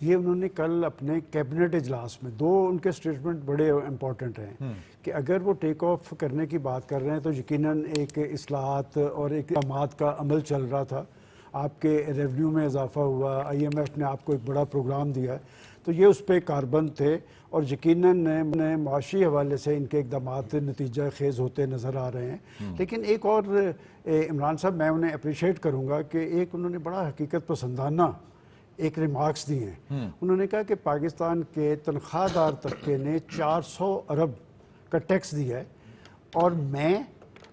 یہ انہوں نے کل اپنے کیبنٹ اجلاس میں دو ان کے اسٹیٹمنٹ بڑے امپورٹنٹ ہیں کہ اگر وہ ٹیک آف کرنے کی بات کر رہے ہیں تو یقیناً ایک اصلاحات اور ایک اقدامات کا عمل چل رہا تھا، آپ کے ریونیو میں اضافہ ہوا، آئی ایم ایف نے آپ کو ایک بڑا پروگرام دیا ہے، تو یہ اس پہ کاربند تھے اور یقیناً معاشی حوالے سے ان کے اقدامات نتیجہ خیز ہوتے نظر آ رہے ہیں۔ لیکن ایک اور عمران صاحب میں انہیں اپریشیٹ کروں گا کہ ایک انہوں نے بڑا حقیقت پسندانہ ایک ریمارکس دیے ہیں۔ انہوں نے کہا کہ پاکستان کے تنخواہ دار طبقے نے 400 ارب کا ٹیکس دیا ہے اور میں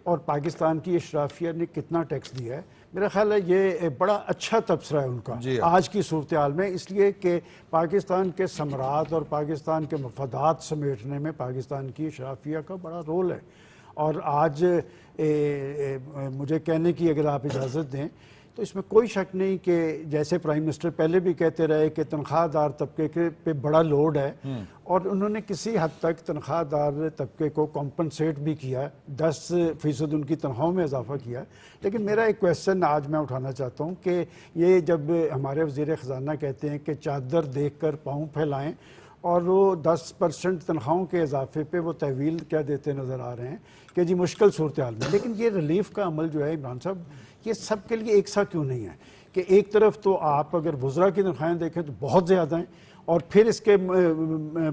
اور پاکستان کی اشرافیہ نے کتنا ٹیکس دیا ہے۔ میرا خیال ہے یہ بڑا اچھا تبصرہ ہے ان کا آج کی صورتحال میں، اس لیے کہ پاکستان کے ثمرات اور پاکستان کے مفادات سمیٹنے میں پاکستان کی اشرافیہ کا بڑا رول ہے۔ اور آج مجھے کہنے کی اگر آپ اجازت دیں تو اس میں کوئی شک نہیں کہ جیسے پرائم منسٹر پہلے بھی کہتے رہے کہ تنخواہ دار طبقے کے پہ بڑا لوڈ ہے، اور انہوں نے کسی حد تک تنخواہ دار طبقے کو کمپنسیٹ بھی کیا، 10% ان کی تنخواہوں میں اضافہ کیا۔ لیکن میرا ایک کویسچن آج میں اٹھانا چاہتا ہوں کہ یہ جب ہمارے وزیر خزانہ کہتے ہیں کہ چادر دیکھ کر پاؤں پھیلائیں، اور وہ 10% تنخواہوں کے اضافے پہ وہ تحویل کیا دیتے نظر آ رہے ہیں کہ جی مشکل صورتحال میں، لیکن یہ ریلیف کا عمل جو ہے عمران صاحب یہ سب کے لیے ایک سا کیوں نہیں ہے کہ ایک طرف تو آپ اگر وزراء کی تنخواہیں دیکھیں تو بہت زیادہ ہیں، اور پھر اس کے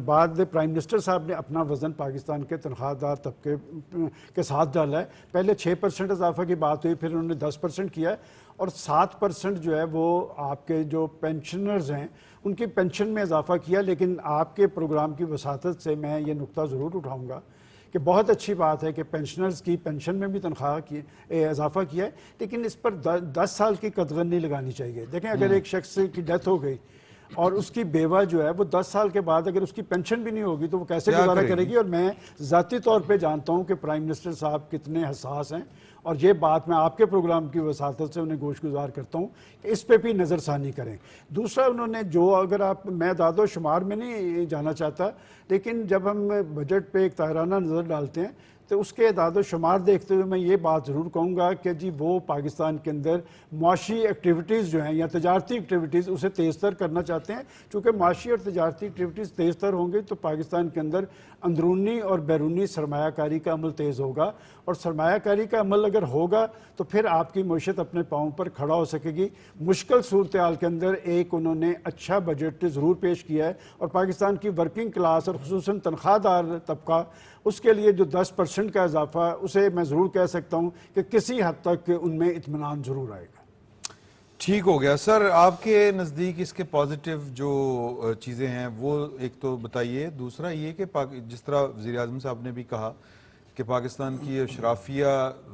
بعد پرائم منسٹر صاحب نے اپنا وزن پاکستان کے تنخواہ دار طبقے کے ساتھ ڈالا ہے۔ پہلے 6% اضافہ کی بات ہوئی، پھر انہوں نے 10% کیا ہے، اور 7% جو ہے وہ آپ کے جو پینشنرز ہیں ان کی پینشن میں اضافہ کیا۔ لیکن آپ کے پروگرام کی وساطت سے میں یہ نقطہ ضرور اٹھاؤں گا کہ بہت اچھی بات ہے کہ پینشنرز کی پینشن میں بھی تنخواہ کی اضافہ کیا ہے، لیکن اس پر 10 سال کی قدغن نہیں لگانی چاہیے۔ دیکھیں اگر ایک شخص کی ڈیتھ ہو گئی اور اس کی بیوہ جو ہے وہ 10 سال کے بعد اگر اس کی پینشن بھی نہیں ہوگی تو وہ کیسے گزارا کرے گی؟ اور میں ذاتی طور پہ جانتا ہوں کہ پرائم منسٹر صاحب کتنے حساس ہیں، اور یہ بات میں آپ کے پروگرام کی وساطت سے انہیں گوش گزار کرتا ہوں کہ اس پہ بھی نظر ثانی کریں۔ دوسرا انہوں نے جو اگر آپ میں اعداد و شمار میں نہیں جانا چاہتا، لیکن جب ہم بجٹ پہ ایک طاہرانہ نظر ڈالتے ہیں تو اس کے اعداد و شمار دیکھتے ہوئے میں یہ بات ضرور کہوں گا کہ جی وہ پاکستان کے اندر معاشی ایکٹیویٹیز جو ہیں یا تجارتی ایکٹیویٹیز اسے تیز تر کرنا چاہتے ہیں، چونکہ معاشی اور تجارتی ایکٹیویٹیز تیز تر ہوں گی تو پاکستان کے اندر اندرونی اور بیرونی سرمایہ کاری کا عمل تیز ہوگا، اور سرمایہ کاری کا عمل اگر ہوگا تو پھر آپ کی معیشت اپنے پاؤں پر کھڑا ہو سکے گی۔ مشکل صورتحال کے اندر ایک انہوں نے اچھا بجٹ ضرور پیش کیا ہے، اور پاکستان کی ورکنگ کلاس اور خصوصاً تنخواہ دار طبقہ اس کے لیے جو 10% کا اضافہ اسے میں ضرور کہہ سکتا ہوں کہ کسی حد تک ان میں اطمینان ضرور آئے گا۔ ٹھیک ہو گیا سر، آپ کے نزدیک اس کے پازیٹیو جو چیزیں ہیں وہ ایک تو بتائیے، دوسرا یہ کہ جس طرح وزیر اعظم صاحب نے بھی کہا کہ پاکستان کی اشرافیہ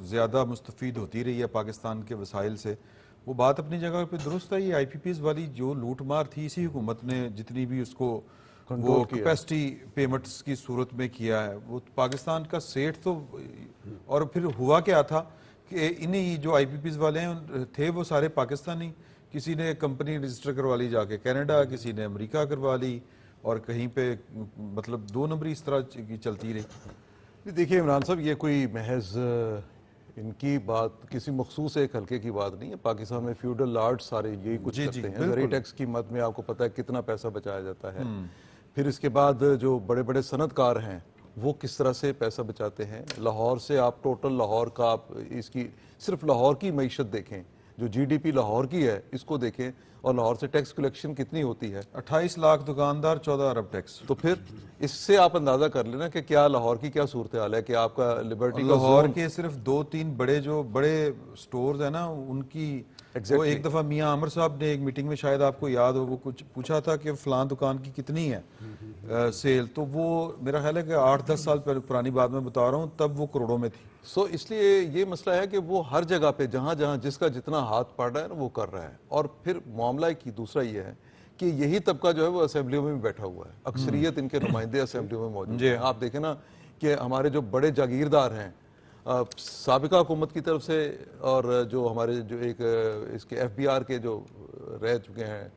زیادہ مستفید ہوتی رہی ہے پاکستان کے وسائل سے، وہ بات اپنی جگہ پہ درست ہے۔ یہ آئی پی پیز والی جو لوٹ مار تھی اسی حکومت نے جتنی بھی اس کو وہ کیپیسٹی پیمنٹس کی صورت میں کیا ہے، وہ پاکستان کا سیٹ تو، اور پھر ہوا کیا تھا کہ انہی جو آئی پی پیز والے ہیں تھے وہ سارے پاکستانی، کسی نے کمپنی رجسٹر کروا لی جا کے کینیڈا، کسی نے امریکہ کروا لی، اور کہیں پہ مطلب 2 نمبری اس طرح کی چلتی رہی۔ دیکھیے عمران صاحب، یہ کوئی محض ان کی بات کسی مخصوص ایک حلقے کی بات نہیں ہے۔ پاکستان میں فیوڈل لارڈ سارے یہی کچھ کرتے ہیں۔ زرعی ٹیکس کی مد میں آپ کو پتہ ہے کتنا پیسہ بچایا جاتا ہے، پھر اس کے بعد جو بڑے بڑے صنعت کار ہیں وہ کس طرح سے پیسہ بچاتے ہیں۔ لاہور سے آپ ٹوٹل لاہور کا آپ اس کی صرف لاہور کی معیشت دیکھیں، جو جی ڈی پی لاہور کی ہے اس کو دیکھیں، اور لاہور سے ٹیکس کلیکشن کتنی ہوتی ہے، 28 لاکھ دکاندار، 14 ارب ٹیکس۔ تو پھر اس سے آپ اندازہ کر لینا کہ کیا لاہور کی کیا صورتحال ہے، کہ آپ کا لبرٹی کا لاہور کے صرف 2-3 بڑے جو بڑے سٹورز ہیں نا ان کی، وہ ایک دفعہ میاں عامر صاحب نے ایک میٹنگ میں شاید آپ کو یاد ہو، وہ کچھ پوچھا تھا کہ فلان دکان کی کتنی ہے سیل، تو وہ میرا خیال ہے کہ 8-10 سال پرانی بات میں بتا رہا ہوں، تب وہ کروڑوں میں تھی۔ اس لیے یہ مسئلہ ہے کہ وہ ہر جگہ پہ جہاں جہاں جس کا جتنا ہاتھ پڑ رہا ہے نا وہ کر رہا ہے، اور پھر معاملہ کی دوسرا یہ ہے کہ یہی طبقہ جو ہے وہ اسمبلیوں میں بھی بیٹھا ہوا ہے، اکثریت ان کے نمائندے اسمبلیوں میں موجود ہیں۔ آپ دیکھیں نا کہ ہمارے جو بڑے جاگیردار ہیں سابقہ حکومت کی طرف سے، اور جو ہمارے جو ایک اس کے ایف بی آر کے جو رہ چکے ہیں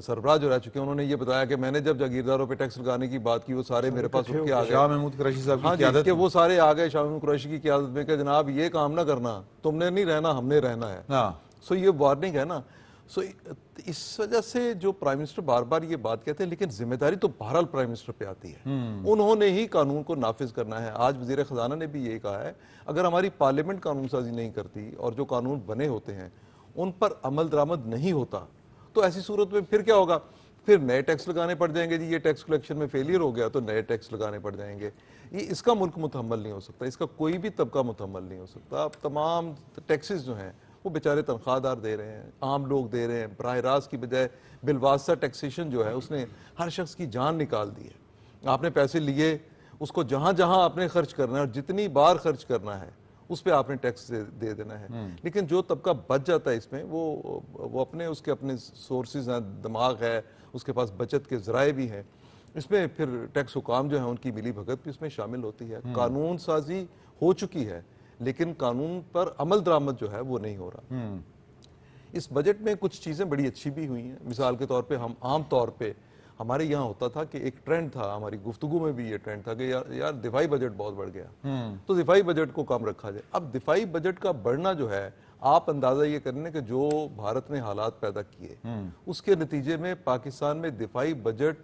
سربراہ جو رہ چکے ہیں، انہوں نے یہ بتایا کہ میں نے جب جاگیرداروں پہ ٹیکس لگانے کی بات کی وہ سارے میرے پاس اٹھ کے آ گئے، شاہ محمود قریشی صاحب کی ہاں قیادت کہ وہ سارے آ گئے شاہ محمود قریشی کی قیادت میں کہ جناب یہ کام نہ کرنا، تم نے نہیں رہنا، ہم نے رہنا ہے۔ یہ وارننگ ہے نا۔ سو اس وجہ سے جو پرائم منسٹر بار بار یہ بات کہتے ہیں، لیکن ذمہ داری تو بہرحال پرائم منسٹر پہ آتی ہے، انہوں نے ہی قانون کو نافذ کرنا ہے. آج وزیر خزانہ نے بھی یہی کہا ہے اگر ہماری پارلیمنٹ قانون سازی نہیں کرتی اور جو قانون بنے ہوتے ہیں ان پر عمل درآمد نہیں ہوتا تو ایسی صورت میں پھر کیا ہوگا؟ پھر نئے ٹیکس لگانے پڑ جائیں گے. جی یہ ٹیکس کلیکشن میں فیلئر ہو گیا تو نئے ٹیکس لگانے پڑ جائیں گے. یہ اس کا ملک متحمل نہیں ہو سکتا، اس کا کوئی بھی طبقہ متحمل نہیں ہو سکتا. اب تمام ٹیکسز جو ہیں وہ بیچارے تنخواہ دار دے رہے ہیں، عام لوگ دے رہے ہیں. براہ راست کی بجائے بالواسطہ ٹیکسیشن جو ہے اس نے ہر شخص کی جان نکال دی ہے. آپ نے پیسے لیے، اس کو جہاں جہاں آپ نے خرچ کرنا ہے اور جتنی بار خرچ کرنا ہے اس پہ آپ نے ٹیکس دے دینا ہے. لیکن جو طبقہ بچ جاتا ہے اس میں وہ اپنے اس کے اپنے سورسز ہیں، دماغ ہے، اس کے پاس بچت کے ذرائع بھی ہیں، اس میں پھر ٹیکس حکام جو ہیں ان کی ملی بھگت بھی اس میں شامل ہوتی ہے. قانون سازی ہو چکی ہے لیکن قانون پر عمل درآمد جو ہے وہ نہیں ہو رہا. اس بجٹ میں کچھ چیزیں بڑی اچھی بھی ہوئی ہیں. مثال کے طور پہ ہم عام طور پہ ہمارے یہاں ہوتا تھا کہ ایک ٹرینڈ تھا، ہماری گفتگو میں بھی یہ ٹرینڈ تھا کہ یار دفاعی بجٹ بہت بڑھ گیا تو دفاعی بجٹ کو کم رکھا جائے. اب دفاعی بجٹ کا بڑھنا جو ہے آپ اندازہ یہ کرنے کہ جو بھارت نے حالات پیدا کیے اس کے نتیجے میں پاکستان میں دفاعی بجٹ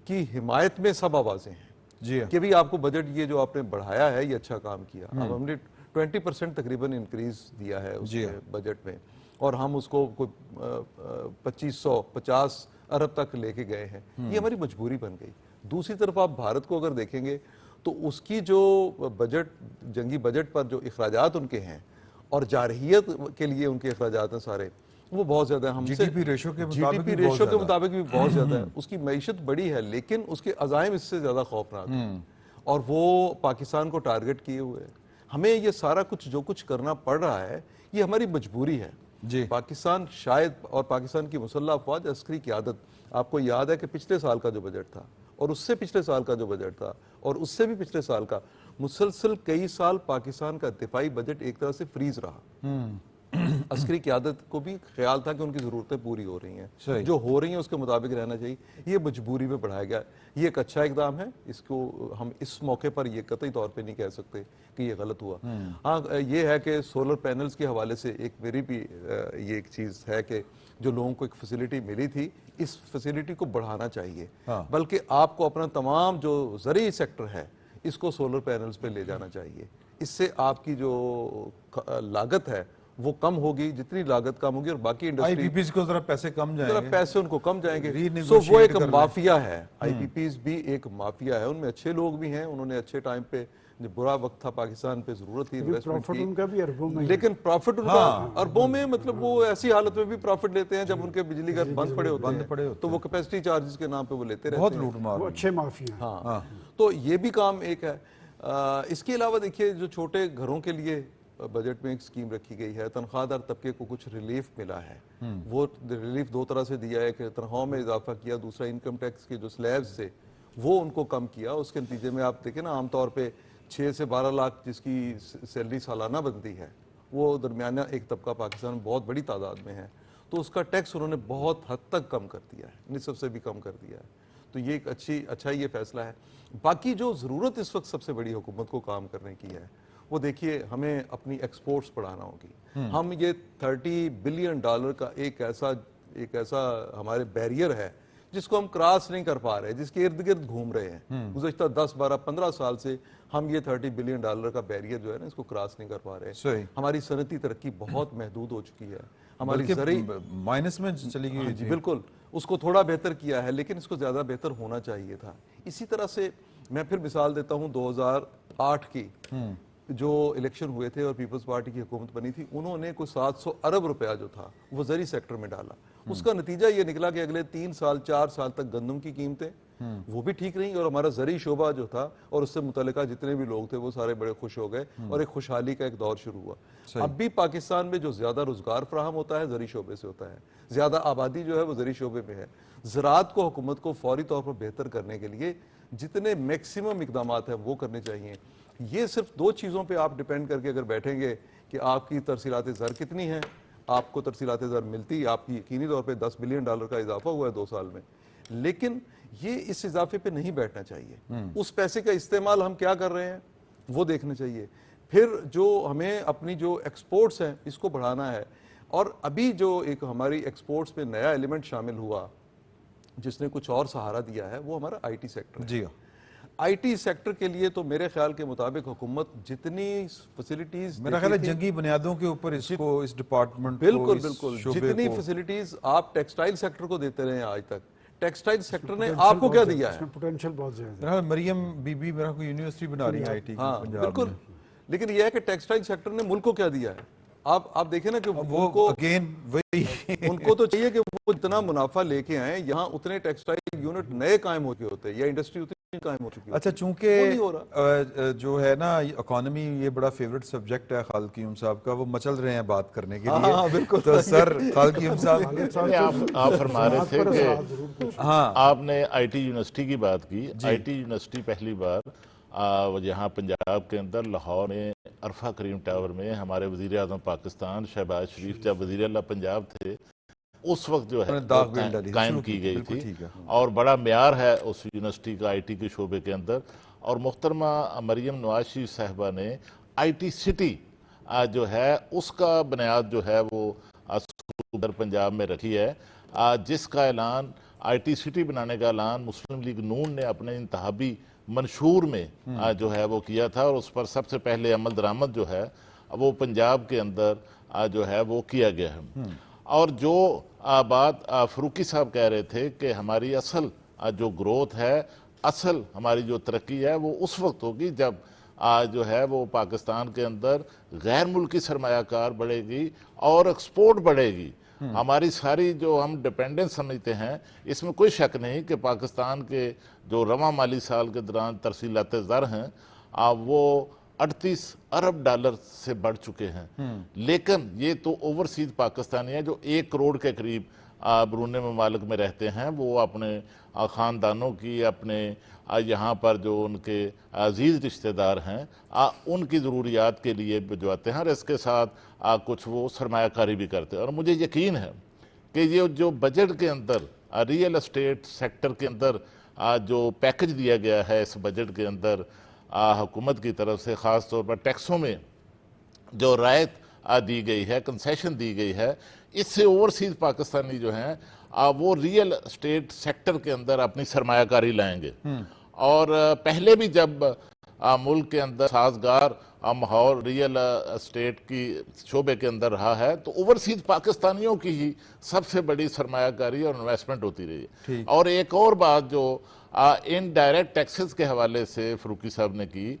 کی حمایت میں سب آوازیں ہیں جی کہ بھی آپ کو بجٹ یہ جو آپ نے بڑھایا ہے یہ اچھا کام کیا. اب ہم نے 20% تقریباً انکریز دیا ہے اس بجٹ میں اور ہم اس کو کوئی 2550 ارب تک لے کے گئے ہیں. یہ ہماری مجبوری بن گئی. دوسری طرف آپ بھارت کو اگر دیکھیں گے تو اس کی جو بجٹ جنگی بجٹ پر جو اخراجات ان کے ہیں اور جارحیت کے لیے ان کے اخراجات ہیں سارے وہ بہت زیادہ ہم سے جی ٹی پی ریشو کے جی ٹی پی ریشو کے مطابق بھی بہت زیادہ ہے. اس کی معیشت بڑی ہے لیکن اس کے عزائم اس سے زیادہ خوفناک ہیں اور وہ پاکستان کو ٹارگٹ کیے ہوئے ہیں. ہمیں یہ سارا کچھ جو کچھ کرنا پڑ رہا ہے یہ ہماری مجبوری ہے. جی پاکستان شاید اور پاکستان کی مسلح افواج عسکری قیادت، آپ کو یاد ہے کہ پچھلے سال کا جو بجٹ تھا اور اس سے پچھلے سال کا جو بجٹ تھا اور اس سے بھی پچھلے سال کا، مسلسل کئی سال پاکستان کا دفاعی بجٹ ایک طرح سے فریز رہا. عسکری قیادت کو بھی خیال تھا کہ ان کی ضرورتیں پوری ہو رہی ہیں، جو ہو رہی ہیں اس کے مطابق رہنا چاہیے. یہ مجبوری میں بڑھایا گیا. یہ ایک اچھا اقدام ہے، اس کو ہم اس موقع پر یہ قطعی طور پہ نہیں کہہ سکتے کہ یہ غلط ہوا. ہاں یہ ہے کہ سولر پینلز کے حوالے سے ایک میری بھی یہ ایک چیز ہے کہ جو لوگوں کو ایک فیسلٹی ملی تھی اس فیسلٹی کو بڑھانا چاہیے، بلکہ آپ کو اپنا تمام جو زرعی سیکٹر ہے اس کو سولر پینلز پہ لے جانا چاہیے. اس سے آپ کی جو لاگت ہے وہ کم ہوگی. جتنی لاگت کم ہوگی اور باقی آئی پی پیز کو ذرا پیسے کم جائیں گے، پیسے ان کو کم جائیں گے. سو وہ ایک مافیا ہے. آئی پی پیز بھی ایک مافیا ہے. ان میں اچھے لوگ بھی ہیں، انہوں نے اچھے ٹائم پہ جو برا وقت تھا پاکستان پہ ضرورت تھی انویسٹمنٹ کی، ان کا بھی اربوں میں، لیکن پروفٹ ان کا اربوں میں، مطلب وہ ایسی حالت میں بھی پروفٹ لیتے ہیں جب ان کے بجلی گھر بند پڑے ہوتے ہیں تو وہ کیپیسٹی چارجز کے نام پہ وہ لیتے رہتے ہیں. بہت لوٹ مار. وہ اچھے مافیا ہیں. ہاں تو یہ بھی کام ایک ہے. اس کے علاوہ دیکھیے جو چھوٹے گھروں کے لیے بجٹ میں ایک سکیم رکھی گئی ہے، تنخواہ دار طبقے کو کچھ ریلیف ملا ہے. وہ ریلیف دو طرح سے دیا ہے کہ تنخواہوں میں اضافہ کیا، دوسرا انکم ٹیکس کے جو سلیبز تھے وہ ان کو کم کیا. اس کے نتیجے میں آپ دیکھیں نا عام طور پہ 6 سے 12 لاکھ جس کی سیلری سالانہ بنتی ہے وہ درمیانہ ایک طبقہ پاکستان میں بہت بڑی تعداد میں ہے، تو اس کا ٹیکس انہوں نے بہت حد تک کم کر دیا ہے، نصف سے بھی کم کر دیا ہے. تو یہ ایک اچھا یہ فیصلہ ہے. باقی جو ضرورت اس وقت سب سے بڑی حکومت کو کام کرنے کی ہے وہ دیکھیے ہمیں اپنی ایکسپورٹس بڑھانا ہوگی. ہم یہ $30 بلین کا ایک ایسا ہمارے بیریئر ہے جس کو ہم کراس نہیں کر پا رہے، جس کے ارد گرد گھوم رہے ہیں. گزشتہ 10 12 15 سال سے ہم یہ $30 بلین کا بیریئر جو ہے نا اس کو کراس نہیں کر پا رہے. ہماری صنعتی ترقی بہت محدود ہو چکی ہے، ہماری زرعی مائنس میں چلی گئی. جی بالکل، اس کو تھوڑا بہتر کیا ہے لیکن اس کو زیادہ بہتر ہونا چاہیے تھا. اسی طرح سے میں پھر مثال دیتا ہوں 2008 کی جو الیکشن ہوئے تھے اور پیپلز پارٹی کی حکومت بنی تھی، انہوں نے کوئی 700 ارب روپیہ جو تھا وہ زرعی سیکٹر میں ڈالا. اس کا نتیجہ یہ نکلا کہ اگلے 3 سال 4 سال تک گندم کی قیمتیں وہ بھی ٹھیک رہیں اور ہمارا زرعی شعبہ جو تھا اور اس سے متعلقہ جتنے بھی لوگ تھے وہ سارے بڑے خوش ہو گئے اور ایک خوشحالی کا ایک دور شروع ہوا. اب بھی پاکستان میں جو زیادہ روزگار فراہم ہوتا ہے زرعی شعبے سے ہوتا ہے، زیادہ آبادی جو ہے وہ زرعی شعبے میں ہے. زراعت کو حکومت کو فوری طور پر بہتر کرنے کے لیے جتنے میکسیمم اقدامات ہیں وہ کرنے چاہیے. یہ صرف 2 چیزوں پہ آپ ڈیپینڈ کر کے اگر بیٹھیں گے کہ آپ کی ترسیلات زر کتنی ہیں، آپ کو ترسیلات زر ملتی، آپ کی یقینی طور پہ $10 بلین کا اضافہ ہوا ہے 2 سال میں، لیکن یہ اس اضافے پہ نہیں بیٹھنا چاہیے. اس پیسے کا استعمال ہم کیا کر رہے ہیں وہ دیکھنا چاہیے. پھر جو ہمیں اپنی جو ایکسپورٹس ہیں اس کو بڑھانا ہے. اور ابھی جو ایک ہماری ایکسپورٹس میں نیا ایلیمنٹ شامل ہوا جس نے کچھ اور سہارا دیا ہے وہ ہمارا آئی ٹی سیکٹر ہے. جی آئی ٹی سیکٹر کے لیے تو میرے خیال کے مطابق حکومت جتنی فیسلٹیز میرا خیال ہے جنگی بنیادوں کے اوپر اس کو اس ڈپارٹمنٹ کو بالکل اس بالکل شعبے جتنی کو فیسلٹیز آپ ٹیکسٹائل سیکٹر کو دیتے رہے ہیں آج تک, ٹیکسٹائل سیکٹر نے آپ کو کیا دیا ہے؟ اس میں پوٹینشیل بہت زیادہ ہے. میرا خیال مریم بی بی میرا کوئی یونیورسٹی بنا رہی ہے آئی ٹی کی ہاں پنجاب بالکل, میں. لیکن یہ ہے کہ ٹیکسٹائل سیکٹر نے ملک کو کیا دیا ہے. آپ دیکھیں نا کہ وہ اگین وہی ان کو تو چاہیے کہ وہ اتنا منافع لے کے آئیں, یہاں اتنے ٹیکسٹائل یونٹ نئے قائم ہو چکے ہوتے یا انڈسٹری اتنی قائم ہو چکی ہوتی. اچھا چونکہ جو ہے نا اکانومی یہ بڑا فیوریٹ سبجیکٹ ہے خالد قیوم صاحب کا, وہ مچل رہے ہیں بات کرنے کے لیے. بالکل. تو سر خالد قیوم صاحب آپ فرما رہے تھے کہ ہاں آپ نے آئی ٹی یونیورسٹی کی بات کی. آئی ٹی یونیورسٹی پہلی بار یہاں پنجاب کے اندر لاہور میں عرفہ کریم ٹاور میں ہمارے وزیر اعظم پاکستان شہباز شریف جب وزیر اعلیٰ پنجاب تھے اس وقت جو ہے قائم کی گئی تھی, اور بڑا معیار ہے اس یونیورسٹی کا آئی ٹی کے شعبے کے اندر. اور محترمہ مریم نواز شریف صاحبہ نے آئی ٹی سٹی جو ہے اس کا بنیاد جو ہے وہ صوبہ پنجاب میں رکھی ہے, جس کا اعلان آئی ٹی سٹی بنانے کا اعلان مسلم لیگ نون نے اپنے انتخابی منشور میں جو ہے وہ کیا تھا, اور اس پر سب سے پہلے عمل درآمد جو ہے وہ پنجاب کے اندر جو ہے وہ کیا گیا ہے. اور جو بات فروقی صاحب کہہ رہے تھے کہ ہماری اصل جو گروتھ ہے, اصل ہماری جو ترقی ہے وہ اس وقت ہوگی جب جو ہے وہ پاکستان کے اندر غیر ملکی سرمایہ کار بڑھے گی اور ایکسپورٹ بڑھے گی. ہماری ساری جو ہم ڈیپینڈنس سمجھتے ہیں اس میں کوئی شک نہیں کہ پاکستان کے جو رواں مالی سال کے دوران ترسیلات زر ہیں وہ 38 ارب ڈالر سے بڑھ چکے ہیں. لیکن یہ تو اوورسیز پاکستانی ہیں جو 1 کروڑ کے قریب بیرون ممالک میں رہتے ہیں, وہ اپنے خاندانوں کی, اپنے یہاں پر جو ان کے عزیز رشتہ دار ہیں ان کی ضروریات کے لیے بھجواتے ہیں, اور اس کے ساتھ کچھ وہ سرمایہ کاری بھی کرتے ہیں. اور مجھے یقین ہے کہ یہ جو بجٹ کے اندر ریئل اسٹیٹ سیکٹر کے اندر جو پیکج دیا گیا ہے اس بجٹ کے اندر حکومت کی طرف سے, خاص طور پر ٹیکسوں میں جو رعایت دی گئی ہے, کنسیشن دی گئی ہے, اس سے اوورسیز پاکستانی جو ہیں وہ ریئل اسٹیٹ سیکٹر کے اندر اپنی سرمایہ کاری لائیں گے. اور پہلے بھی جب ملک کے اندر سازگار ماحول ریئل اسٹیٹ کی شعبے کے اندر رہا ہے تو اوورسیز پاکستانیوں کی ہی سب سے بڑی سرمایہ کاری اور انویسٹمنٹ ہوتی رہی ہے. اور ایک اور بات جو ان ڈائریکٹ ٹیکسز کے حوالے سے فروقی صاحب نے کی,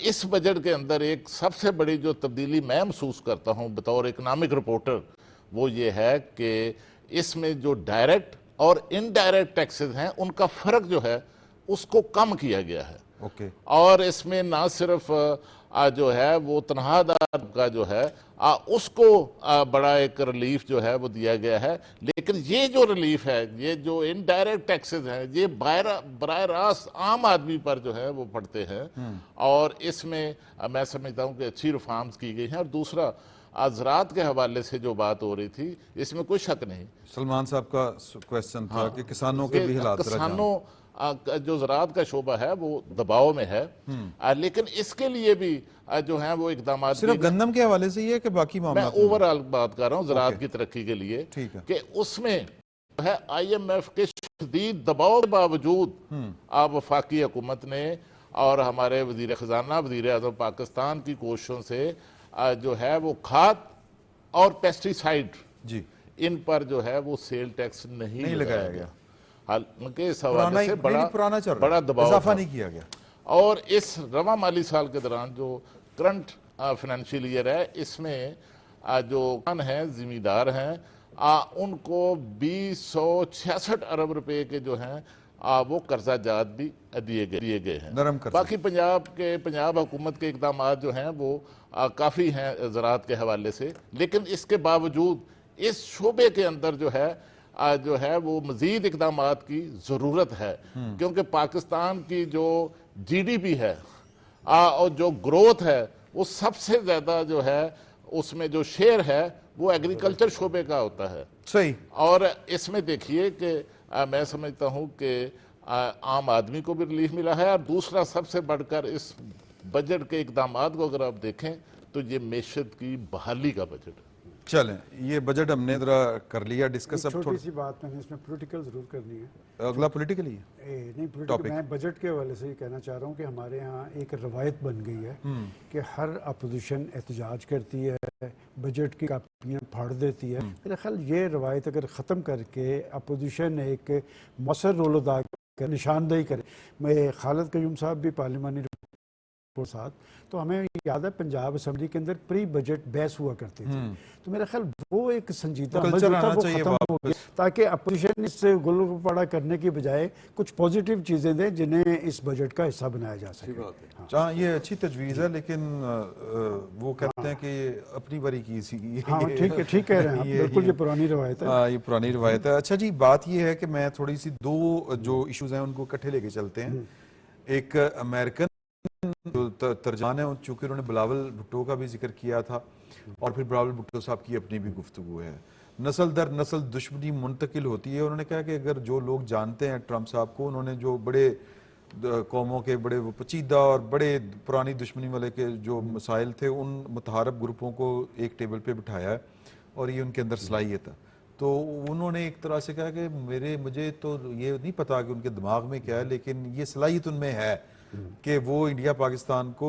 اس بجٹ کے اندر ایک سب سے بڑی جو تبدیلی میں محسوس کرتا ہوں بطور اکنامک رپورٹر وہ یہ ہے کہ اس میں جو ڈائریکٹ اور انڈائریکٹ ٹیکسز ہیں ان کا فرق جو ہے اس کو کم کیا گیا ہے. اور اس میں نہ صرف جو ہے وہ تنہا دار کا جو ہے اس کو بڑا ایک ریلیف جو ہے وہ دیا گیا ہے, لیکن یہ جو ریلیف ہے, یہ جو انڈائریکٹ ٹیکسز ہیں, یہ براہ راست عام آدمی پر جو ہے وہ پڑتے ہیں. اور اس میں میں سمجھتا ہوں کہ اچھی ریفارمز کی گئی ہیں. اور دوسرا زراعت کے حوالے سے جو بات ہو رہی تھی اس میں کوئی شک نہیں, سلمان صاحب کا کویسچن تھا کہ کسانوں کے بھی حالات کسانوں جو زراعت کا شعبہ ہے وہ دباؤ میں ہے, لیکن اس کے لیے بھی جو ہیں وہ اقدامات صرف گندم کے حوالے سے ہی ہے کہ باقی میں معاملات اوورآل بات کر رہا ہوں زراعت کی ترقی کے لیے, کہ اس میں ہے آئی ایم ایف کے شدید دباؤ کے باوجود وفاقی حکومت نے اور ہمارے وزیر خزانہ وزیر اعظم پاکستان کی کوششوں سے جو ہے وہ کھاد اور پیسٹی سائیڈ ان پر جو ہے وہ سیل ٹیکس نہیں لگایا گیا. حالانکہ اس حوالے سے بڑا دباؤ اضافہ نہیں کیا گیا. اور اس رواں مالی سال کے دوران جو کرنٹ فائنینشیل ایئر ہے اس میں جو کسان ہیں زمیندار ہیں ان کو 266 ارب روپے کے جو ہیں وہ قرضہ جات بھی دیے گئے ہیں. باقی پنجاب حکومت کے اقدامات جو ہیں وہ کافی ہیں زراعت کے حوالے سے, لیکن اس کے باوجود اس شعبے کے اندر جو ہے وہ مزید اقدامات کی ضرورت ہے, کیونکہ پاکستان کی جو جی ڈی پی ہے اور جو گروتھ ہے وہ سب سے زیادہ جو ہے اس میں جو شیئر ہے وہ ایگریکلچر شعبے کا ہوتا ہے. صحیح. اور اس میں دیکھیے کہ میں سمجھتا ہوں کہ عام آدمی کو بھی ریلیف ملا ہے, اور دوسرا سب سے بڑھ کر اس بجٹ کے اقدامات کو اگر آپ دیکھیں تو یہ معیشت کی بحالی کا بجٹ ہے. چلیں یہ بجٹ ہم نے ذرا کر لیا ڈسکس. اب چھوٹی سی بات میں نے اس میں پولیٹیکل ضرور کرنی ہے. اگلا پولیٹیکل ہی ہے. نہیں پولیٹیکل، میں بجٹ کے حوالے سے یہ کہنا چاہ رہا ہوں کہ ہمارے ہاں ایک روایت بن گئی ہے کہ ہر اپوزیشن احتجاج کرتی ہے، بجٹ کی کاپیاں پھاڑ دیتی ہے. میرا خیال یہ روایت اگر ختم کر کے اپوزیشن ایک مؤثر رول ادا کر نشاندہی کرے. میں خالد قیوم صاحب بھی پارلیمانی ساتھ، تو ہمیں یاد ہے پنجاب اسمبلی کے اندر پری بجٹ بحث ہوا کرتے تھے، تو میرا خیال وہ ایک سنجیدہ عمل جو تھا وہ ختم ہو گیا، تاکہ اپوزیشن اس سے گل پڑا کرنے کی بجائے کچھ پازیٹیو چیزیں دیں جنہیں اس بجٹ کا حصہ بنایا جا سکے. ہاں یہ اچھی تجویز ہے، لیکن وہ کہتے ہیں کہ اپنی باری کی سی. ہاں ٹھیک کہہ رہے ہیں بالکل، یہ پرانی روایت ہے. یہ پرانی روایت ہے. اچھا جی، بات یہ ہے کہ میں تھوڑی سی دو جو ایشوز ہیں ان کو اکٹھے لے کے چلتے ہیں. ایک امریکن جو ترجمان ہیں، چونکہ انہوں نے بلاول بھٹو کا بھی ذکر کیا تھا، اور پھر بلاول بھٹو صاحب کی اپنی بھی گفتگو ہے. نسل در نسل دشمنی منتقل ہوتی ہے. انہوں نے کہا کہ اگر جو لوگ جانتے ہیں ٹرمپ صاحب کو، انہوں نے جو بڑے قوموں کے بڑے پیچیدہ اور بڑے پرانی دشمنی والے کے جو مسائل تھے، ان متحارب گروپوں کو ایک ٹیبل پہ بٹھایا ہے، اور یہ ان کے اندر صلاحیت ہے. تو انہوں نے ایک طرح سے کہا کہ مجھے تو یہ نہیں پتا کہ ان کے دماغ میں کیا ہے، لیکن یہ صلاحیت ان میں ہے کہ وہ انڈیا پاکستان کو،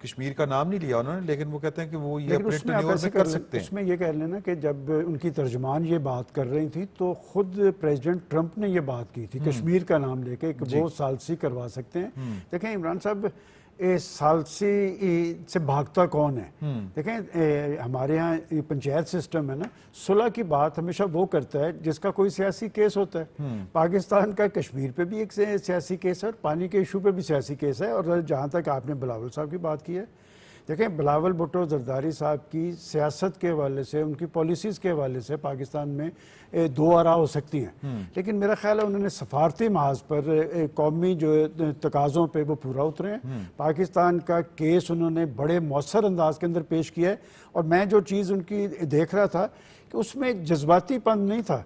کشمیر کا نام نہیں لیا انہوں نے، لیکن وہ کہتے ہیں کہ وہ یہ اپنے ٹینیور میں کر سکتے ہیں. اس میں یہ کہہ لینا کہ جب ان کی ترجمان یہ بات کر رہی تھی تو خود پریزیڈنٹ ٹرمپ نے یہ بات کی تھی کشمیر کا نام لے کے کہ وہ ثالثی کروا سکتے ہیں. دیکھیں عمران صاحب، ثالثی سے بھاگتا کون ہے؟ دیکھیں ہمارے ہاں یہ پنچایت سسٹم ہے نا، صلح کی بات ہمیشہ وہ کرتا ہے جس کا کوئی سیاسی کیس ہوتا ہے. پاکستان کا کشمیر پہ بھی ایک سیاسی کیس ہے، اور پانی کے ایشو پہ بھی سیاسی کیس ہے. اور جہاں تک آپ نے بلاول صاحب کی بات کی ہے، دیکھیں بلاول بھٹو زرداری صاحب کی سیاست کے حوالے سے، ان کی پالیسیز کے حوالے سے پاکستان میں دو آراء ہو سکتی ہیں، لیکن میرا خیال ہے انہوں نے سفارتی محاذ پر قومی جو تقاضوں پہ وہ پورا اترے ہیں. پاکستان کا کیس انہوں نے بڑے مؤثر انداز کے اندر پیش کیا ہے. اور میں جو چیز ان کی دیکھ رہا تھا کہ اس میں جذباتی پن نہیں تھا،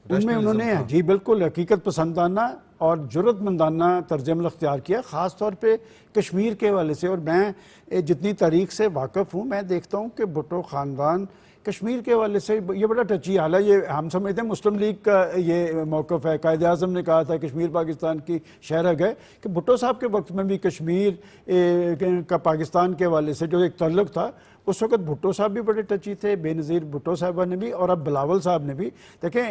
ان میں انہوں نے جی بالکل حقیقت پسندانہ اور جرت مندانہ طرز عمل اختیار کیا، خاص طور پہ کشمیر کے حوالے سے. اور میں جتنی تاریخ سے واقف ہوں، میں دیکھتا ہوں کہ بھٹو خاندان کشمیر کے حوالے سے یہ بڑا ٹچی حال ہے. یہ ہم سمجھتے ہیں مسلم لیگ کا یہ موقف ہے، قائد اعظم نے کہا تھا کشمیر پاکستان کی شہرگ ہے، کہ بھٹو صاحب کے وقت میں بھی کشمیر کا پاکستان کے حوالے سے جو ایک تعلق تھا، اس وقت بھٹو صاحب بھی بڑے ٹچی تھے، بے نظیر بھٹو صاحبہ نے بھی، اور اب بلاول صاحب نے بھی. دیکھیں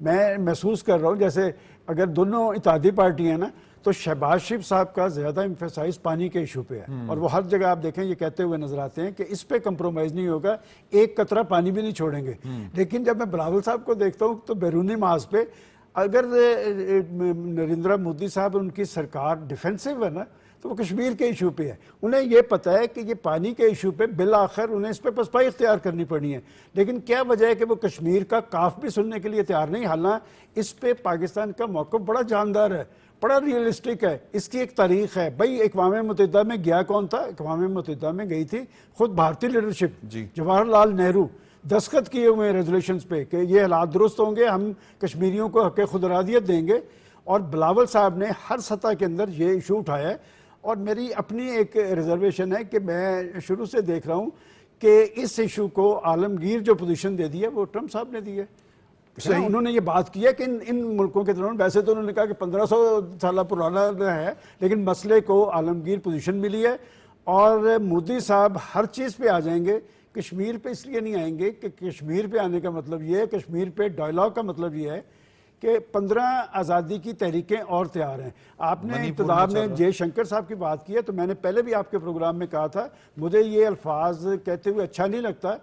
میں محسوس کر رہا ہوں جیسے اگر دونوں اتحادی پارٹی ہیں نا، تو شہباز شریف صاحب کا زیادہ ایمفیسائز پانی کے ایشو پہ ہے، اور وہ ہر جگہ آپ دیکھیں یہ کہتے ہوئے نظر آتے ہیں کہ اس پہ کمپرومائز نہیں ہوگا، ایک قطرہ پانی بھی نہیں چھوڑیں گے. لیکن جب میں بلاول صاحب کو دیکھتا ہوں تو بیرونی محاذ پہ اگر نریندرا مودی صاحب ان کی سرکار ڈیفینسو ہے نا، تو وہ کشمیر کے ایشو پہ ہے. انہیں یہ پتہ ہے کہ یہ پانی کے ایشو پہ بالآخر انہیں اس پہ پسپائی اختیار کرنی پڑنی ہے، لیکن کیا وجہ ہے کہ وہ کشمیر کا کاف بھی سننے کے لیے تیار نہیں. حالانکہ اس پہ پاکستان کا موقف بڑا جاندار ہے، بڑا ریئلسٹک ہے، اس کی ایک تاریخ ہے. بھائی اقوام متحدہ میں گیا کون تھا؟ اقوام متحدہ میں گئی تھی خود بھارتی لیڈرشپ، جواہر لال نہرو، دستخط کیے ہوئے ریزولوشنز پہ کہ یہ حالات درست ہوں گے، ہم کشمیریوں کو حق خود ارادیت دیں گے. اور بلاول صاحب نے ہر سطح کے اندر یہ ایشو اٹھایا ہے. اور میری اپنی ایک ریزرویشن ہے کہ میں شروع سے دیکھ رہا ہوں کہ اس ایشو کو عالمگیر جو پوزیشن دے دی ہے وہ ٹرمپ صاحب نے دی ہے. انہوں نے یہ بات کی ہے کہ ان ملکوں کے دوران، ویسے تو انہوں نے کہا کہ 1500 سالہ پرانا ہے، لیکن مسئلے کو عالمگیر پوزیشن ملی ہے. اور مودی صاحب ہر چیز پہ آ جائیں گے، کشمیر پہ اس لیے نہیں آئیں گے کہ کشمیر پہ آنے کا مطلب یہ ہے، کشمیر پہ ڈائلاگ کا مطلب یہ ہے کہ 15 آزادی کی تحریکیں اور تیار ہیں. آپ نے ابتدا میں جے شنکر صاحب کی بات کی ہے، تو میں نے پہلے بھی آپ کے پروگرام میں کہا تھا مجھے یہ الفاظ کہتے ہوئے اچھا نہیں لگتا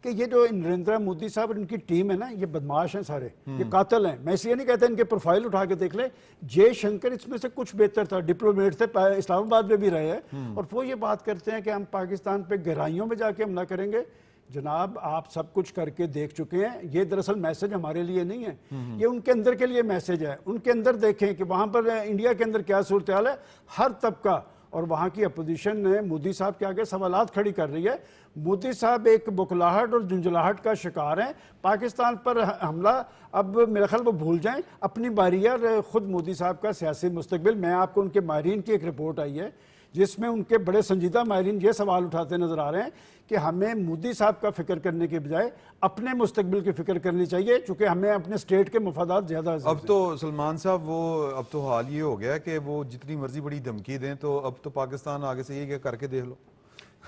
کہ یہ جو نریندرا مودی صاحب اور ان کی ٹیم ہے نا، یہ بدماش ہیں سارے، یہ قاتل ہیں. میں اس لیے نہیں کہتا، ان کے پروفائل اٹھا کے دیکھ لیں. جے شنکر اس میں سے کچھ بہتر تھا، ڈپلومیٹ تھے، اسلام آباد میں بھی رہے ہیں، اور وہ یہ بات کرتے ہیں کہ ہم پاکستان پہ گہرائیوں میں جا کے حملہ کریں گے. جناب آپ سب کچھ کر کے دیکھ چکے ہیں، یہ دراصل میسج ہمارے لیے نہیں ہے، یہ ان کے اندر کے لیے میسج ہے. ان کے اندر دیکھیں کہ وہاں پر انڈیا کے اندر کیا صورتحال ہے، ہر طبقہ اور وہاں کی اپوزیشن نے مودی صاحب کے آگے سوالات کھڑی کر رہی ہے. مودی صاحب ایک بکلاہٹ اور جنجلاہٹ کا شکار ہیں. پاکستان پر حملہ اب میرا خیال وہ بھول جائیں، اپنی باری ہے. خود مودی صاحب کا سیاسی مستقبل، میں آپ کو ان کے ماہرین کی ایک رپورٹ آئی ہے جس میں ان کے بڑے سنجیدہ ماہرین یہ سوال اٹھاتے نظر آ رہے ہیں کہ ہمیں مودی صاحب کا فکر کرنے کے بجائے اپنے مستقبل کی فکر کرنی چاہیے، چونکہ ہمیں اپنے اسٹیٹ کے مفادات زیادہ اب تو سلمان صاحب اب تو حال یہ ہو گیا کہ وہ جتنی مرضی بڑی دھمکی دیں تو اب تو پاکستان آگے سے یہ کر کے دیکھ لو.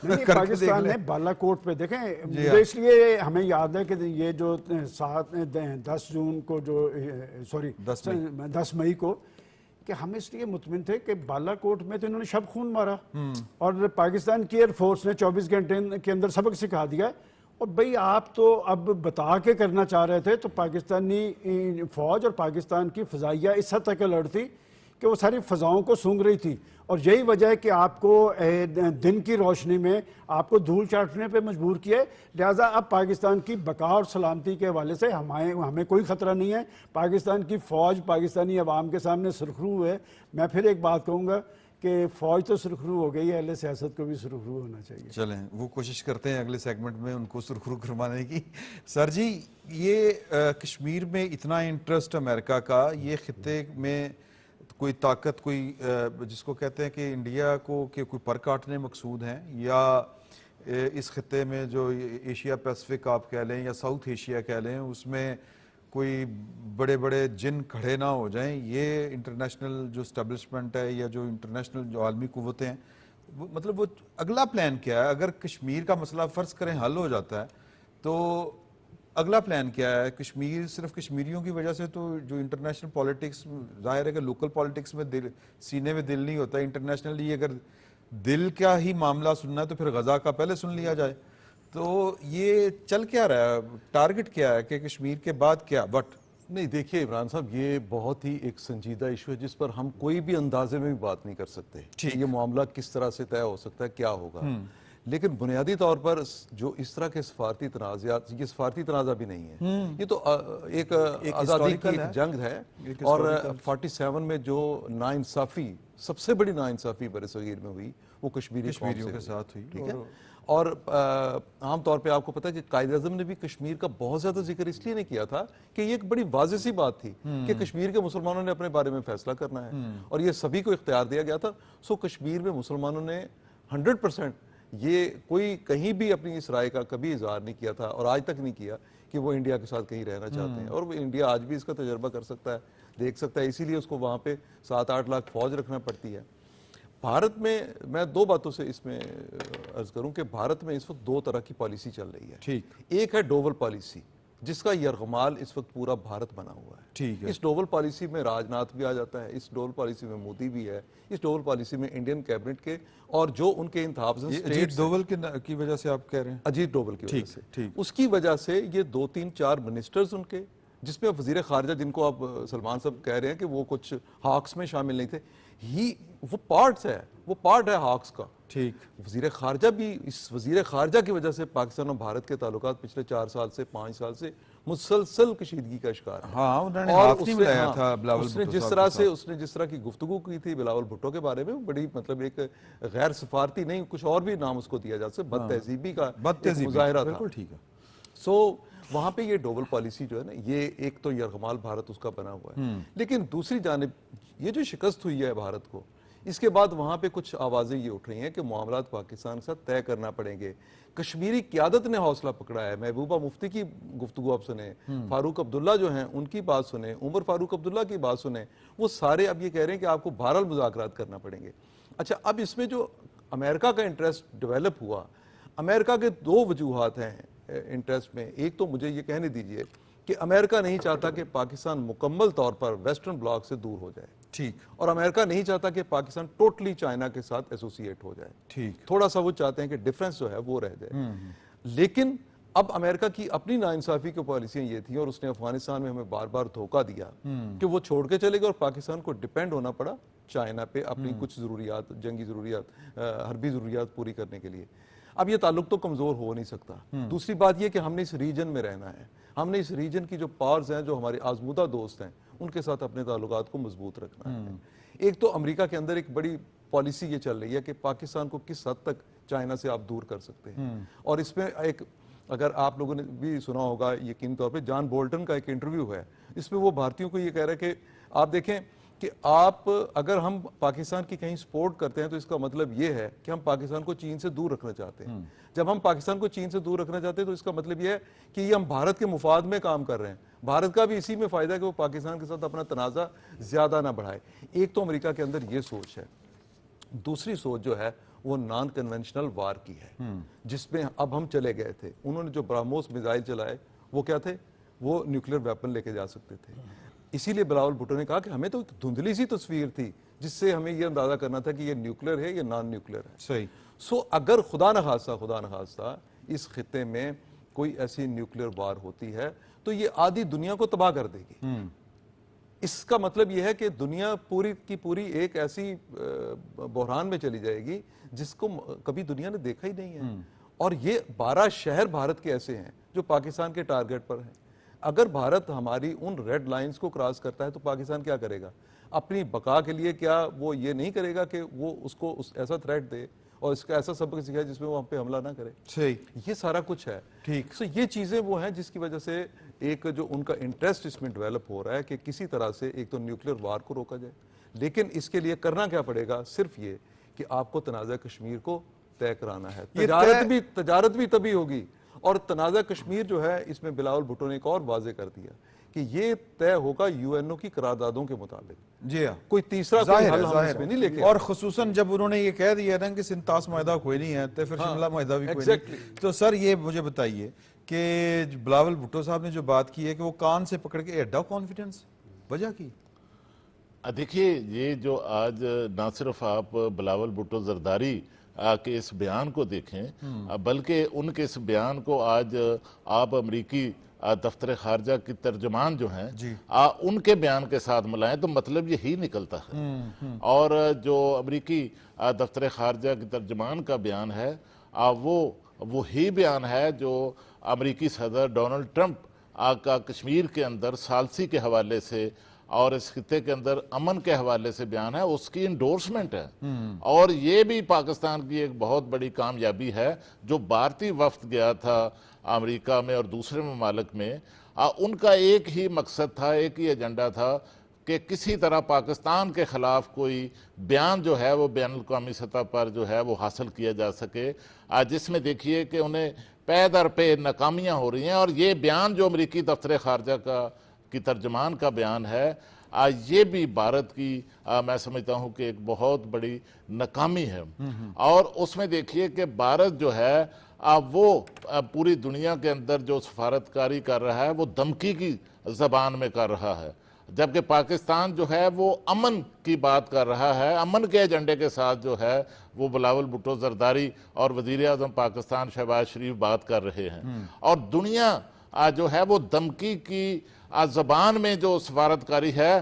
نہیں، پاکستان نے بالا کوٹ پہ دیکھیں، مجھے اس لیے ہمیں یاد ہے کہ یہ جو 10 جون کو جو 10 مئی کو کہ ہم اس لیے مطمئن تھے کہ بالا کوٹ میں تو انہوں نے شب خون مارا اور پاکستان کی ایئر فورس نے 24 گھنٹے کے اندر سبق سکھا دیا. اور بھئی آپ تو اب بتا کے کرنا چاہ رہے تھے، تو پاکستانی فوج اور پاکستان کی فضائیہ اس حد تک الرٹ تھی کہ وہ ساری فضاؤں کو سونگ رہی تھی، اور یہی وجہ ہے کہ آپ کو دن کی روشنی میں آپ کو دھول چاٹنے پہ مجبور کیا ہے. لہٰذا اب پاکستان کی بقا اور سلامتی کے حوالے سے ہمیں کوئی خطرہ نہیں ہے. پاکستان کی فوج پاکستانی عوام کے سامنے سرخرو ہے. میں پھر ایک بات کہوں گا کہ فوج تو سرخرو ہو گئی ہے، اہل سیاست کو بھی سرخرو ہونا چاہیے. چلیں وہ کوشش کرتے ہیں اگلے سیگمنٹ میں ان کو سرخرو کروانے کی. سر جی، یہ کشمیر میں اتنا انٹرسٹ امریکہ کا، یہ خطے میں کوئی طاقت، کوئی جس کو کہتے ہیں کہ انڈیا کو کہ کوئی پر کاٹنے مقصود ہیں، یا اس خطے میں جو ایشیا پیسفک آپ کہہ لیں یا ساؤتھ ایشیا کہہ لیں، اس میں کوئی بڑے بڑے جن کھڑے نہ ہو جائیں، یہ انٹرنیشنل جو اسٹیبلشمنٹ ہے یا جو انٹرنیشنل جو عالمی قوتیں ہیں، مطلب وہ اگلا پلان کیا ہے؟ اگر کشمیر کا مسئلہ فرض کریں حل ہو جاتا ہے تو اگلا پلان کیا ہے؟ کشمیر صرف کشمیریوں کی وجہ سے تو جو انٹرنیشنل پالیٹکس، ظاہر ہے کہ لوکل پالیٹکس میں سینے میں دل نہیں ہوتا، انٹرنیشنلی اگر دل کا ہی معاملہ سننا ہے تو پھر غزہ کا پہلے سن لیا جائے. تو یہ چل کیا رہا ہے؟ ٹارگٹ کیا ہے کہ کشمیر کے بعد کیا؟ بٹ نہیں، دیکھیے عمران صاحب، یہ بہت ہی ایک سنجیدہ ایشو ہے جس پر ہم کوئی بھی اندازے میں بھی بات نہیں کر سکتے کہ یہ معاملہ کس طرح سے طے ہو سکتا ہے، کیا ہوگا. لیکن بنیادی طور پر جو اس طرح کے سفارتی تنازعات، یہ سفارتی تنازع بھی نہیں ہے، یہ تو ایک آزادی کی ایک جنگ ہے. اور 47 میں جو ناانصافی، سب سے بڑی ناانصافی برصغیر میں ہوئی، وہ کشمیریوں کے ساتھ ہوئی. ٹھیک ہے. اور عام طور پہ آپ کو پتہ ہے کہ قائد اعظم نے بھی کشمیر کا بہت زیادہ ذکر اس لیے نہیں کیا تھا کہ یہ ایک بڑی واضح سی بات تھی کہ کشمیر کے مسلمانوں نے اپنے بارے میں فیصلہ کرنا ہے اور یہ سبھی کو اختیار دیا گیا تھا. سو کشمیر میں مسلمانوں نے 100% یہ کوئی کہیں بھی اپنی اس رائے کا کبھی اظہار نہیں کیا تھا اور آج تک نہیں کیا کہ وہ انڈیا کے ساتھ کہیں رہنا چاہتے ہیں. اور وہ انڈیا آج بھی اس کا تجربہ کر سکتا ہے، دیکھ سکتا ہے، اسی لیے اس کو وہاں پہ 7-8 لاکھ فوج رکھنا پڑتی ہے. بھارت میں 2 باتوں سے اس میں عرض کروں کہ بھارت میں اس وقت 2 طرح کی پالیسی چل رہی ہے. ٹھیک. ایک ہے ڈوول پالیسی، جس کا یرغمال اس وقت پورا بھارت بنا ہوا ہے. ٹھیک ہے. اس ڈوول پالیسی میں راج ناتھ بھی آ جاتا ہے، اس ڈوول پالیسی میں مودی بھی ہے، اس ڈوول پالیسی میں انڈین کیبنٹ کے اور جو ان کے انتخاب اجیت ڈوول کی وجہ سے آپ کہہ رہے ہیں؟ اجیت ڈوول کی وجہ سے، اس کی وجہ سے یہ 2-3-4 منسٹرز ان کے، جس میں وزیر خارجہ جن کو آپ سلمان صاحب کہہ رہے ہیں کہ وہ کچھ ہاکس میں شامل نہیں تھے، وہ پارٹ ہے ہاکس کا. ٹھیک. وزیر خارجہ بھی، اس وزیر خارجہ کی وجہ سے پاکستان اور بھارت کے تعلقات پچھلے 4 سال سے 5 سال سے مسلسل کشیدگی کا شکار ہے. ہاں، انہوں نے ہاتھ نہیں ملایا تھا بلاول اس نے جس طرح کی گفتگو کی تھی بلاول بھٹو کے بارے میں، بڑی مطلب ایک غیر سفارتی، نہیں کچھ اور بھی نام اس کو دیا جا سکتا، بد تہذیبی کا مظاہرہ تھا. بالکل ٹھیک ہے. سو وہاں پہ یہ ڈوبل پالیسی جو ہے نا، یہ ایک تو یرغمال بھارت اس کا بنا ہوا ہے. لیکن دوسری جانب یہ جو شکست ہوئی ہے بھارت کو، اس کے بعد وہاں پہ کچھ آوازیں یہ اٹھ رہی ہیں کہ معاملات پاکستان کے ساتھ طے کرنا پڑیں گے. کشمیری قیادت نے حوصلہ پکڑا ہے. محبوبہ مفتی کی گفتگو آپ سنیں، فاروق عبداللہ جو ہیں ان کی بات سنیں، عمر فاروق عبداللہ کی بات سنیں، وہ سارے اب یہ کہہ رہے ہیں کہ آپ کو بہرحال مذاکرات کرنا پڑیں گے. اچھا، اب اس میں جو امریکہ کا انٹرسٹ ڈیولپ ہوا، امریکہ کے 2 وجوہات ہیں انٹرسٹ میں. ایک تو مجھے یہ کہنے دیجئے کہ امریکہ نہیں چاہتا کہ پاکستان مکمل طور پر ویسٹرن بلاک سے دور ہو جائے. ٹھیک. اور امریکہ نہیں چاہتا کہ پاکستان ٹوٹلی چائنا کے ساتھ ایسوسیٹ ہو جائے. ٹھیک. تھوڑا سا وہ چاہتے ہیں کہ ڈیفرنس جو ہے وہ رہ جائے. لیکن اب امریکہ کی اپنی ناانصافی کی پالیسیاں یہ تھیں، اور اس نے افغانستان میں ہمیں بار بار دھوکہ دیا کہ وہ چھوڑ کے چلے گا اور پاکستان کو ڈیپینڈ ہونا پڑا چائنا پہ اپنی کچھ ضروریات، جنگی ضروریات، حربی ضروریات پوری کرنے کے لیے. اب یہ تعلق تو کمزور ہو نہیں سکتا. دوسری بات یہ کہ ہم نے اس ریجن میں رہنا ہے، ہم نے اس ریجن کی جو پاورز ہیں، جو ہمارے آزمودہ دوست ہیں، ان کے ساتھ اپنے تعلقات کو مضبوط رکھنا ہے. ایک تو امریکہ کے اندر ایک بڑی پالیسی یہ چل رہی ہے کہ پاکستان کو کس حد تک چائنا سے آپ دور کر سکتے ہیں. اور اس میں ایک، اگر آپ لوگوں نے بھی سنا ہوگا یقینی طور پہ، جان بولٹن کا ایک انٹرویو ہے، اس میں وہ بھارتیوں کو یہ کہہ رہا ہے کہ آپ دیکھیں کہ آپ اگر ہم پاکستان کی کہیں سپورٹ کرتے ہیں تو اس کا مطلب یہ ہے کہ ہم پاکستان کو چین سے دور رکھنا چاہتے ہیں. جب ہم پاکستان کو چین سے دور رکھنا چاہتے ہیں تو اس کا مطلب یہ ہے کہ یہ ہم بھارت کے مفاد میں کام کر رہے ہیں. بھارت کا بھی اسی میں فائدہ ہے کہ وہ پاکستان کے ساتھ اپنا تنازع زیادہ نہ بڑھائے. ایک تو امریکہ کے اندر یہ سوچ ہے. دوسری سوچ جو ہے وہ نان کنونشنل وار کی ہے, جس میں اب ہم چلے گئے تھے. انہوں نے جو برہموس میزائل چلائے وہ کیا تھے؟ وہ نیوکلیر ویپن لے کے جا سکتے تھے. اسی لیے بلاول بھٹو نے کہا کہ ہمیں تو ایک دھندلی سی تصویر تھی جس سے ہمیں یہ اندازہ کرنا تھا کہ یہ نیوکلیر ہے یا نان نیوکلیر ہے. صحیح. سو اگر خدا نخواستہ اس خطے میں کوئی ایسی نیوکلیر وار ہوتی ہے تو یہ آدھی دنیا کو تباہ کر دے گی. اس کا مطلب یہ ہے کہ دنیا پوری کی پوری ایک ایسی بحران میں چلی جائے گی جس کو کبھی دنیا نے دیکھا ہی نہیں ہے. اور یہ 12 شہر بھارت کے ایسے ہیں جو پاکستان کے ٹارگٹ پر ہیں. اگر بھارت ہماری ان ریڈ لائنز کو کراس کرتا ہے تو پاکستان کیا کرے گا؟ اپنی بقا کے لیے کیا وہ یہ نہیں کرے گا کہ وہ اس کو ایسا تھریٹ دے اور اس کا ایسا سبق سکھائے جس میں وہ ہم پہ حملہ نہ کرے؟ صحیح. یہ سارا کچھ ہے. ٹھیک. سو یہ چیزیں وہ ہیں جس کی وجہ سے ایک جو ان کا انٹرسٹ اس میں ڈیولپ ہو رہا ہے کہ کسی طرح سے ایک تو نیوکلیر وار کو روکا جائے. لیکن اس کے لیے کرنا کیا پڑے گا؟ صرف یہ کہ آپ کو تنازع کشمیر کو طے کرانا ہے. تجارت بھی تبھی ہوگی. اور تنازع کشمیر جو ہے اس میں بلاول بھٹو نے ایک اور واضح کر دیا کہ یہ طے ہوگا UN کی قراردادوں کے مطابق. جی ہاں, کوئی تیسرا کوئی حل ہم اس میں نہیں لے کے. اور خصوصاً جب انہوں نے یہ کہہ دیا نا کہ سنتاس معاہدہ کوئی نہیں ہے تو پھر شملہ معاہدہ بھی کوئی نہیں. تو سر یہ مجھے بتائیے کہ بلاول بھٹو صاحب نے جو بات کی ہے کہ وہ کان سے پکڑ کے ایڈا کانفیڈنس وجہ کی. دیکھیے یہ جو آج نہ صرف آپ بلاول بھٹو زرداری کے اس بیان کو دیکھیں بلکہ ان کے اس بیان کو آج آپ امریکی دفتر خارجہ کی ترجمان جو ہیں ان کے بیان کے ساتھ ملائیں تو مطلب یہی نکلتا ہے. اور جو امریکی دفتر خارجہ کی ترجمان کا بیان ہے وہی بیان ہے جو امریکی صدر ڈونلڈ ٹرمپ کا کشمیر کے اندر ثالثی کے حوالے سے اور اس خطے کے اندر امن کے حوالے سے بیان ہے, اس کی انڈورسمنٹ ہے. اور یہ بھی پاکستان کی ایک بہت بڑی کامیابی ہے. جو بھارتی وفد گیا تھا امریکہ میں اور دوسرے ممالک میں, ان کا ایک ہی مقصد تھا, ایک ہی ایجنڈا تھا کہ کسی طرح پاکستان کے خلاف کوئی بیان جو ہے وہ بین الاقوامی سطح پر جو ہے وہ حاصل کیا جا سکے, جس میں دیکھیے کہ انہیں پے در پے ناکامیاں ہو رہی ہیں. اور یہ بیان جو امریکی دفتر خارجہ کی ترجمان کا بیان ہے یہ بھی بھارت کی میں سمجھتا ہوں کہ ایک بہت بڑی ناکامی ہے. اور اس میں دیکھیے کہ بھارت جو ہے وہ پوری دنیا کے اندر جو سفارتکاری کر رہا ہے وہ دھمکی کی زبان میں کر رہا ہے, جبکہ پاکستان جو ہے وہ امن کی بات کر رہا ہے. امن کے ایجنڈے کے ساتھ جو ہے وہ بلاول بھٹو زرداری اور وزیر اعظم پاکستان شہباز شریف بات کر رہے ہیں. اور دنیا جو ہے وہ دھمکی کی زبان میں جو سفارتکاری ہے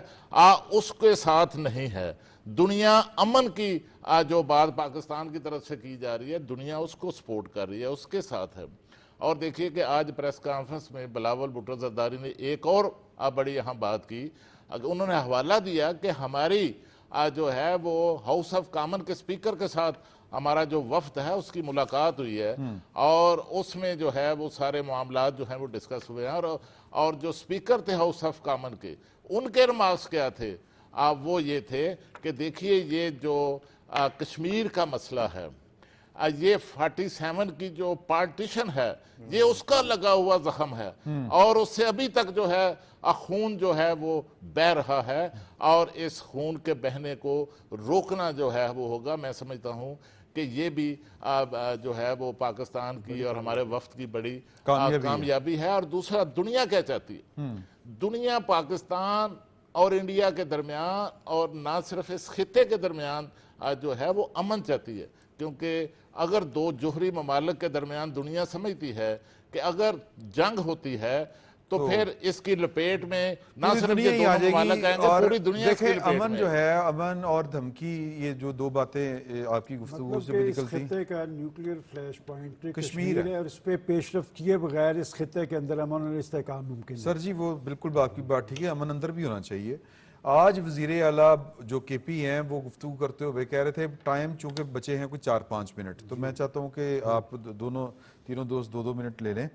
اس کے ساتھ نہیں ہے. دنیا امن کی جو بات پاکستان کی طرف سے کی جا رہی ہے دنیا اس کو سپورٹ کر رہی ہے, اس کے ساتھ ہے. اور دیکھیے کہ آج پریس کانفرنس میں بلاول بھٹو زرداری نے ایک اور بڑی یہاں بات کی. انہوں نے حوالہ دیا کہ ہماری جو ہے وہ ہاؤس آف کامن کے سپیکر کے ساتھ ہمارا جو وفد ہے اس کی ملاقات ہوئی ہے اور اس میں جو ہے وہ سارے معاملات جو ہیں وہ ڈسکس ہوئے ہیں. اور جو سپیکر تھے ہاؤس آف کامن کے, ان کے ریمارکس کیا تھے؟ وہ یہ تھے کہ دیکھیے یہ جو کشمیر کا مسئلہ ہے, یہ 47 کی جو پارٹیشن ہے یہ اس کا لگا ہوا زخم ہے اور اس سے ابھی تک جو ہے خون جو ہے وہ بہہ رہا ہے, اور اس خون کے بہنے کو روکنا جو ہے وہ ہوگا. میں سمجھتا ہوں کہ یہ بھی جو ہے وہ پاکستان کی اور ہمارے وفد کی بڑی کامیابی ہے. اور دوسرا, دنیا کیا چاہتی ہے؟ دنیا پاکستان اور انڈیا کے درمیان اور نہ صرف اس خطے کے درمیان جو ہے وہ امن چاہتی ہے, کیونکہ اگر دو جوہری ممالک کے درمیان دنیا سمجھتی ہے کہ اگر جنگ ہوتی ہے تو پھر اس کی لپیٹ میں نہ صرف یہ دو ممالک آئیں گے, پوری دنیا اس کی لپیٹ میں. امن جو ہے, امن اور دھمکی, یہ جو دو باتیں آپ کی گفتگو سے بھی نکلتی ہیں. اس خطے کا نیوکلیر فلیش پوائنٹ کشمیر ہے اور اس پہ پیش رفت کیے بغیر اس خطے کے اندر امن اور استحکام ممکن ہے. سر جی وہ بالکل آپ کی بات ٹھیک ہے, امن اندر بھی ہونا چاہیے. آج وزیر اعلیٰ جو کے پی ہیں وہ گفتگو کرتے ہوئے کہہ رہے تھے ٹائم چونکہ بچے ہیں کوئی 4-5 منٹ, تو میں چاہتا ہوں کہ آپ تینوں دوست 2-2 منٹ لے لیں.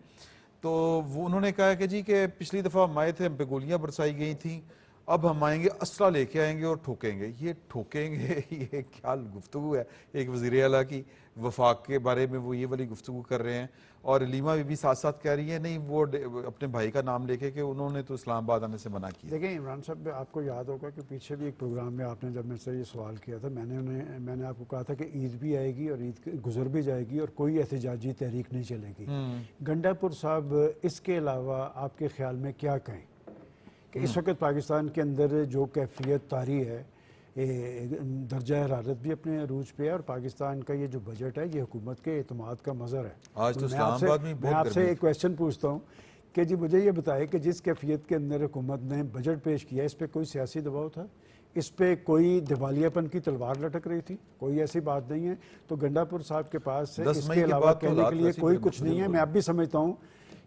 تو وہ انہوں نے کہا کہ جی کہ پچھلی دفعہ ہم آئے تھے, ہم پہ گولیاں برسائی گئی تھیں اب ہم آئیں گے اسلحہ لے کے آئیں گے اور ٹھوکیں گے. یہ ٹھوکیں گے یہ کیا گفتگو ہے ایک وزیر اعلیٰ کی, وفاق کے بارے میں وہ یہ والی گفتگو کر رہے ہیں. اور علیمہ بھی ساتھ ساتھ کہہ رہی ہے نہیں وہ اپنے بھائی کا نام لے کے کہ انہوں نے تو اسلام آباد آنے سے منع کیا. دیکھیں عمران صاحب, آپ کو یاد ہوگا کہ پیچھے بھی ایک پروگرام میں آپ نے جب مجھ سے یہ سوال کیا تھا, میں نے آپ کو کہا تھا کہ عید بھی آئے گی اور عید گزر بھی جائے گی اور کوئی احتجاجی تحریک نہیں چلے گی. گنڈا پور صاحب اس کے علاوہ آپ کے خیال میں کیا کہیں کہ اس وقت پاکستان کے اندر جو کیفیت طاری ہے, درجہ حرارت بھی اپنے عروج پہ ہے, اور پاکستان کا یہ جو بجٹ ہے یہ حکومت کے اعتماد کا مظہر ہے. آج تو اسلام آباد میں میں آپ سے ایک کویسچن پوچھتا ہوں کہ جی مجھے یہ بتائے کہ جس کیفیت کے اندر حکومت نے بجٹ پیش کیا, اس پہ کوئی سیاسی دباؤ تھا؟ اس پہ کوئی دیوالیہ پن کی تلوار لٹک رہی تھی؟ کوئی ایسی بات نہیں ہے. تو گنڈا پور صاحب کے پاس اس کے علاوہ کہنے کے لیے کوئی کچھ نہیں ہے. میں اب بھی سمجھتا ہوں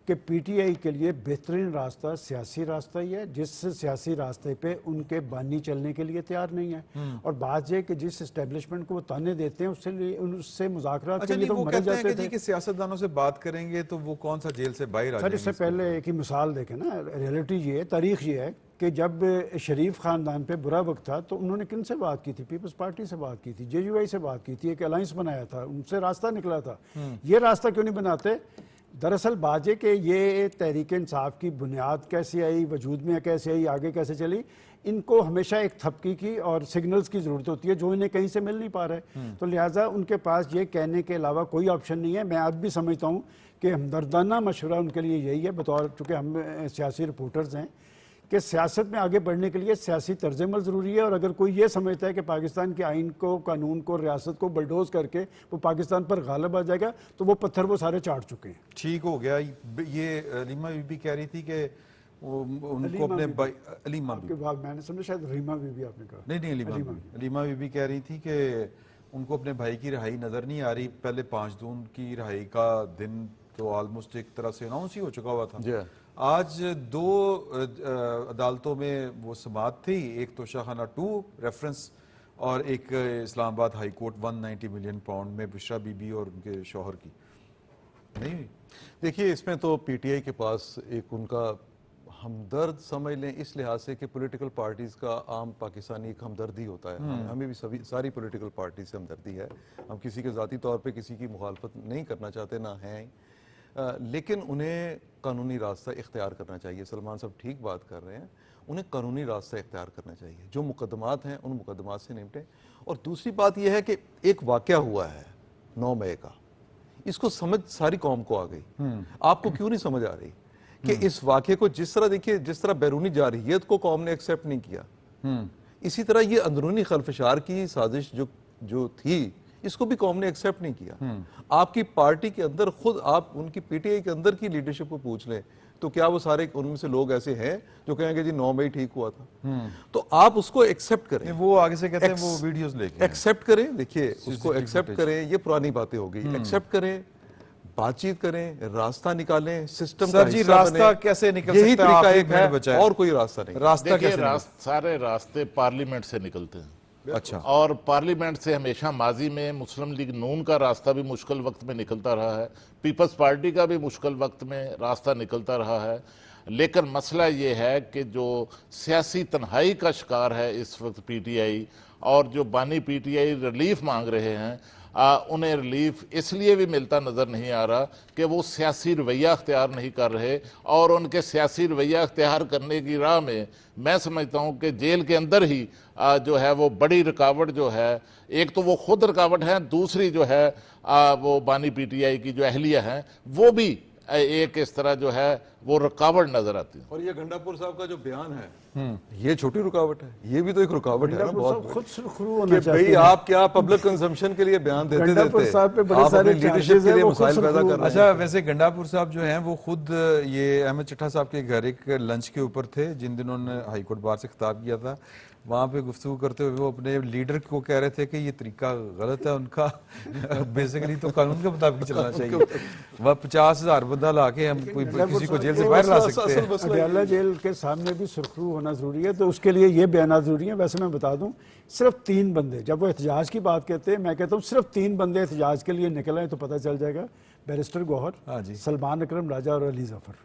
کہ پی ٹی آئی کے لیے بہترین راستہ سیاسی راستہ ہی ہے, جس سیاسی راستے پہ ان کے بانی چلنے کے لیے تیار نہیں ہے. اور بات یہ کہ جس اسٹیبلشمنٹ کو وہ تانے دیتے ہیں اس سے مذاکرات کے لیے تو مرے جاتے تھے. کہ سیاستدانوں سے بات کریں گے تو وہ کون سا جیل سے باہر آ جائیں گے. اس سے پہلے ایک ہی مثال دیکھیں نا, ریئلٹی یہ ہے, تاریخ یہ ہے کہ جب شریف خاندان پہ برا وقت تھا تو انہوں نے کن سے بات کی تھی؟ پیپلز پارٹی سے بات کی تھی, جے یو آئی سے بات کی تھی, ایک الائنس بنایا تھا, ان سے راستہ نکلا تھا. یہ راستہ کیوں نہیں بناتے؟ دراصل بات یہ کہ یہ تحریک انصاف کی بنیاد کیسے آئی, وجود میں کیسے آئی, آگے کیسے چلی, ان کو ہمیشہ ایک تھپکی کی اور سگنلز کی ضرورت ہوتی ہے جو انہیں کہیں سے مل نہیں پا رہا ہے. تو لہٰذا ان کے پاس یہ کہنے کے علاوہ کوئی آپشن نہیں ہے. میں آج بھی سمجھتا ہوں کہ ہمدردانہ مشورہ ان کے لیے یہی ہے, بطور چونکہ ہم سیاسی رپورٹرز ہیں, کہ سیاست میں آگے بڑھنے کے لیے سیاسی طرز عمل ضروری ہے. اور اگر کوئی یہ سمجھتا ہے کہ پاکستان کے آئین کو, قانون کو, ریاست کو بلڈوز کر کے وہ پاکستان پر غالب آ جائے گا تو وہ پتھر وہ سارے چاٹ چکے ہیں. ٹھیک ہو گیا. یہ علیمہ بھی کہہ رہی تھی کہ ان کو اپنے علیمہ آپ کے بعد میں نے سمجھا شاید ریمہ بھی آپ نے کہا. نہیں علیمہ بھی کہہ رہی تھی کہ ان کو اپنے بھائی کی رہائی نظر نہیں آ رہی. پہلے 5 جون کی رہائی کا دن تو آلموسٹ ایک طرح سے اناؤنس ہی ہو چکا ہوا تھا. آج 2 عدالتوں میں وہ سماعت تھی, ایک تو شاہانہ 2 ریفرنس اور ایک اسلام آباد ہائی کورٹ 190 ملین پاؤنڈ میں بشرا بی بی اور ان کے شوہر کی. نہیں دیکھیے اس میں تو پی ٹی آئی کے پاس ایک ان کا ہمدرد سمجھ لیں اس لحاظ سے کہ پولیٹیکل پارٹیز کا عام پاکستانی ایک ہمدردی ہوتا ہے. ہمیں بھی ساری پولیٹیکل پارٹیز سے ہمدردی ہے. ہم کسی کے ذاتی طور پہ کسی کی مخالفت نہیں کرنا چاہتے, نہ ہیں, لیکن انہیں قانونی راستہ اختیار کرنا چاہیے. سلمان صاحب ٹھیک بات کر رہے ہیں, انہیں قانونی راستہ اختیار کرنا چاہیے. جو مقدمات ہیں ان مقدمات سے نمٹیں. اور دوسری بات یہ ہے کہ ایک واقعہ ہوا ہے 9 مئی کا, اس کو سمجھ ساری قوم کو آ گئی. آپ کو کیوں نہیں سمجھ آ رہی کہ اس واقعے کو جس طرح دیکھیے, جس طرح بیرونی جارحیت کو قوم نے ایکسیپٹ نہیں کیا, اسی طرح یہ اندرونی خلفشار کی سازش جو تھی اس کو بھی قوم نے ایکسیپٹ نہیں کیا. آپ کی پارٹی کے اندر خود آپ ان کی پی ٹی آئی کے اندر کی لیڈرشپ کو پوچھ لیں تو کیا وہ سارے ان میں سے لوگ ایسے ہیں جو کہیں گے جی 9 مئی ٹھیک ہوا تھا؟ تو آپ اس کو ایکسیپٹ کریں. وہ آگے سے کہتے ہیں وہ ویڈیوز لے کے ایکسیپٹ کریں. دیکھیے اس کو ایکسیپٹ کریں, یہ پرانی باتیں ہو گئی. ایکسیپٹ کریں, بات چیت کریں, راستہ نکالیں, سسٹم کا حصہ بنیں. راستہ کیسے نکل یہی سکتا طریقہ ایک ہے, اور کوئی راستہ نہیں. راستہ کیسے سارے راستے پارلیمنٹ سے نکلتے ہیں. اچھا, اور پارلیمنٹ سے ہمیشہ ماضی میں مسلم لیگ نون کا راستہ بھی مشکل وقت میں نکلتا رہا ہے, پیپلز پارٹی کا بھی مشکل وقت میں راستہ نکلتا رہا ہے. لیکن مسئلہ یہ ہے کہ جو سیاسی تنہائی کا شکار ہے اس وقت پی ٹی آئی, اور جو بانی پی ٹی آئی ریلیف مانگ رہے ہیں, انہیں ریلیف اس لیے بھی ملتا نظر نہیں آ رہا کہ وہ سیاسی رویہ اختیار نہیں کر رہے. اور ان کے سیاسی رویہ اختیار کرنے کی راہ میں سمجھتا ہوں کہ جیل کے اندر ہی جو ہے وہ بڑی رکاوٹ جو ہے, ایک تو وہ خود رکاوٹ ہے, دوسری جو ہے وہ بانی پی ٹی آئی کی جو اہلیہ ہیں وہ بھی ایک اس طرح جو ہے وہ رکاوٹ نظر آتی ہے. اور یہ گنڈا پور صاحب کا جو بیان ہے یہ چھوٹی رکاوٹ ہے, یہ بھی تو ایک رکاوٹ ہے نا بہت خود سرخرو ہونا کہ بھئی آپ کیا پبلک کنزمپشن کے لیے بیان دیتے آپ اپنی لیڈرشپ کے لیے مسائل پیدا کر رہے ہیں. اچھا ویسے گنڈا پور صاحب جو ہیں وہ خود یہ احمد چٹھا صاحب کے گھر ایک لنچ کے اوپر تھے جن دنوں نے ہائی کورٹ بار سے خطاب کیا تھا. وہاں پہ گفتگو کرتے ہوئے وہ اپنے لیڈر کو کہہ رہے تھے کہ یہ طریقہ غلط ہے ان کا, بیسیکلی تو قانون کے مطابق چلنا چاہیے. وہ 50,000 بندہ لا کے ہم کوئی کسی کو جیل سے باہر لا سکتے ہیں. اڈیالہ جیل کے سامنے بھی سرخرو ہونا ضروری ہے, تو اس کے لیے یہ بیانات ضروری ہیں. ویسے میں بتا دوں صرف 3 بندے, جب وہ احتجاج کی بات کہتے ہیں میں کہتا ہوں صرف 3 بندے احتجاج کے لیے نکل آئے تو پتہ چل جائے گا. بیرسٹر گوہر, سلمان اکرم راجہ اور علی ظفر.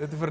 ਇਹ ਤਾਂ ਫਿਰ